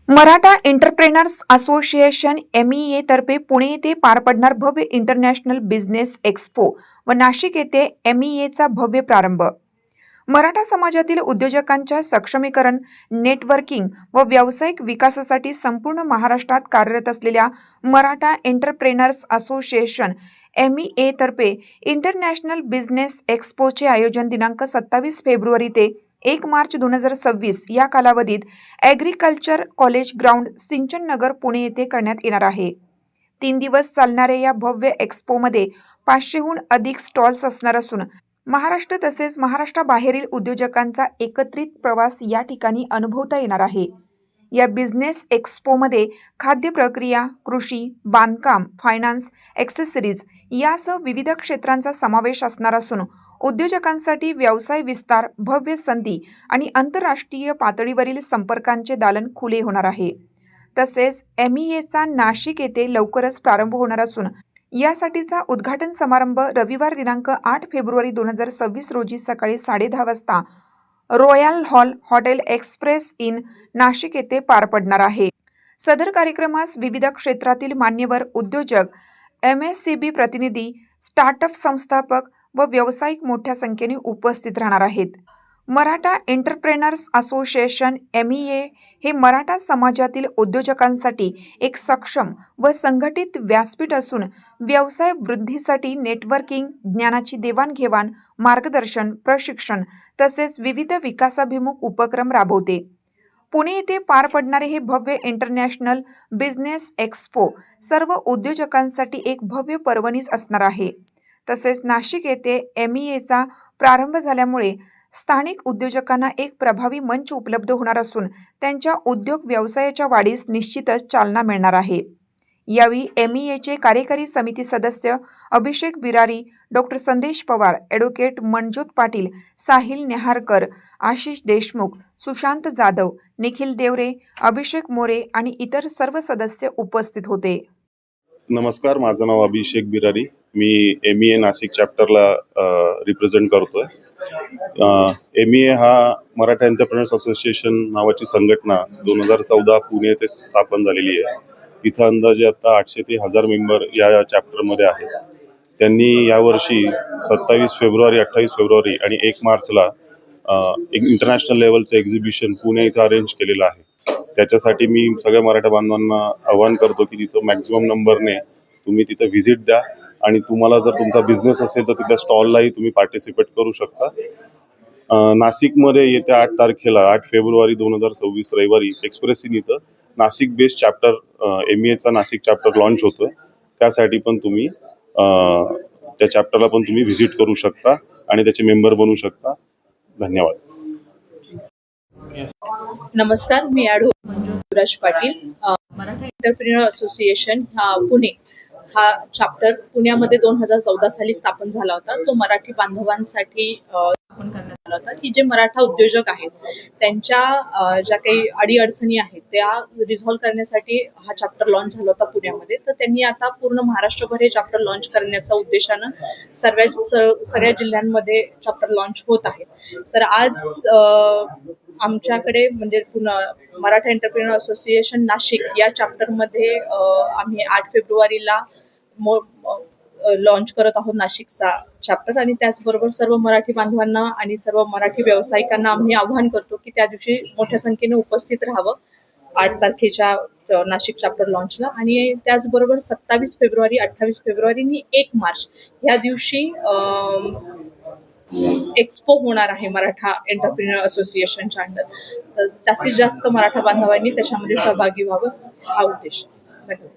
Maratha entrepreneurs association MEA तर्फे पुणे येथे पार पडणार भव्य इंटरनॅशनल बिझनेस एक्स्पो व नाशिक येथे MEAचा भव्य प्रारंभ। मराठा समाजातील उद्योजकांच्या सक्षमीकरण, नेटवर्किंग व व्यावसायिक विकासासाठी संपूर्ण महाराष्ट्रात कार्यरत असलेल्या मराठा एंटरप्रेनर्स असोसिएशन MEA तर्फे इंटरनॅशनल बिझनेस एक्स्पोचे आयोजन दिनांक 27 फेब्रुवारी ते 1 मार्च 2026 या कालावधीत ॲग्रिकल्चर कॉलेज ग्राउंड, सिंचन नगर, पुणे येथे करण्यात येणार आहे। 3 दिवस चालणाऱ्या या भव्य एक्स्पोमध्ये 500हून अधिक स्टॉल्स असणार असून महाराष्ट्र तसेच महाराष्ट्राबाहेरील उद्योजकांचा एकत्रित प्रवास या ठिकाणी अनुभवता येणार आहे। या बिझनेस एक्स्पोमध्ये खाद्य प्रक्रिया, कृषी, बांधकाम, फायनान्स, ॲक्सेसरीज यासह विविध क्षेत्रांचा समावेश असणार असून उद्योजकांसाठी व्यवसाय विस्तार, भव्य संधी आणि आंतरराष्ट्रीय पातळीवरील संपर्कांचे दालन खुले होणार आहे। तसेच MEAचा नाशिक येथे लवकरच प्रारंभ होणार असून यासाठीचा उद्घाटन समारंभ रविवार दिनांक 8 फेब्रुवारी 2026 रोजी सकाळी 10:30 वाजता royal hall, hotel express in Nashik येथे पार पडणार आहे। सदर कार्यक्रमास विविध क्षेत्रातील मान्यवर उद्योजक, MSCB प्रतिनिधी, स्टार्टअप संस्थापक व व्यावसायिक मोठ्या संख्येने उपस्थित राहणार आहेत। मराठा एंटरप्रेनर्स असोसिएशन MEA हे मराठा समाजातील उद्योजकांसाठी एक सक्षम व संघटित व्यासपीठ असून व्यवसाय वृद्धीसाठी नेटवर्किंग, ज्ञानाची देवाणघेवाण, मार्गदर्शन, प्रशिक्षण तसेच विविध विकासाभिमुख उपक्रम राबवते। पुणे येथे पार पडणारे हे भव्य इंटरनॅशनल बिझनेस एक्स्पो सर्व उद्योजकांसाठी एक भव्य पर्वणीच असणार आहे। तसेच नाशिक येथे MEAचा प्रारंभ झाल्यामुळे स्थानिक उद्योजकांना एक प्रभावी मंच उपलब्ध होणार असून त्यांच्या उद्योग व्यवसायाच्या वाढीस निश्चितच चालना मिळणार आहे। यावेळी MEAचे कार्यकारी समिती सदस्य अभिषेक बिरारी, डॉक्टर संदेश पवार, ॲडव्होकेट मनजोत पाटील, साहिल नेहारकर, आशिष देशमुख, सुशांत जाधव, निखिल देवरे, अभिषेक मोरे आणि इतर सर्व सदस्य उपस्थित होते। नमस्कार, माझं नाव अभिषेक बिरारी। मी MEA नाशिक चॅप्टरला रिप्रेझेंट करतोय। MEA हा मराठा एंटरप्रेनर्स असोसिएशन नावाची संघटना 2014 पुणे येथे स्थापन झालेली आहे। तिथं अंदाजे आता 800 ते 1000 मेंबर या चॅप्टरमध्ये आहेत। त्यांनी यावर्षी 27 फेब्रुवारी, 28 फेब्रुवारी आणि 1 मार्चला एक इंटरनॅशनल लेवलचं एक्झिबिशन पुणे इथं अरेंज केलेलं आहे। त्याच्यासाठी मी सगळ्या मराठा बांधवांना आवाहन करतो की तिथं मॅक्झिमम नंबरने तुम्ही तिथं व्हिजिट द्या आणि तुम्हाला जर तुमचा बिझनेस असेल तर तिथल्या स्टॉललाही तुम्ही पार्टिसिपेट करू शकता। नाशिकमध्ये येत्या 8 तारखेला 8 फेब्रुवारी 2026 रविवारी एक्सप्रेस इन इथं नाशिक बेस्ड चॅप्टर MEAचा नाशिक चॅप्टर लॉन्च होतोय। त्यासाठी पण तुम्ही त्या चॅप्टरला पण तुम्ही व्हिजिट करू शकता आणि त्याचे मेंबर बनू शकता। धन्यवाद। नमस्कार, मी मनजोत पाटील। मराठा एंटरप्रेन्योर असोसिएशन पुणे हा चॅप्टर पुण्यामध्ये 2014 साली स्थापन झाला होता। तो मराठी बांधवांसाठी स्थापन करण्यात आला होता की जे मराठा उद्योजक आहेत त्यांच्या ज्या काही अडीअडचणी आहेत त्या रिझॉल्व्ह करण्यासाठी हा चॅप्टर लॉन्च झाला होता पुण्यामध्ये। तर त्यांनी आता पूर्ण महाराष्ट्रभर हे चॅप्टर लॉन्च करण्याचा उद्देशानं सगळ्या जिल्ह्यांमध्ये चॅप्टर लॉन्च होत आहेत। तर आज आमच्याकडे म्हणजे मराठा एंटरप्रेन्योर असोसिएशन नाशिक या चॅप्टरमध्ये आम्ही 8 फेब्रुवारीला लॉन्च करत आहोत नाशिकचा चॅप्टर। आणि त्याचबरोबर सर्व मराठी बांधवांना आणि सर्व मराठी व्यावसायिकांना आम्ही आवाहन करतो की त्या दिवशी मोठ्या संख्येने उपस्थित राहावं 8 तारखेच्या नाशिक चॅप्टर लॉन्चला। आणि त्याचबरोबर 27 फेब्रुवारी, 28 फेब्रुवारी आणि 1 मार्च या दिवशी एक्स्पो होणार आहे मराठा एंटरप्रेन्योर असोसिएशनच्या अंडर। तर जास्तीत जास्त मराठा बांधवांनी त्याच्यामध्ये सहभागी व्हावं हा उद्देश। धन्यवाद।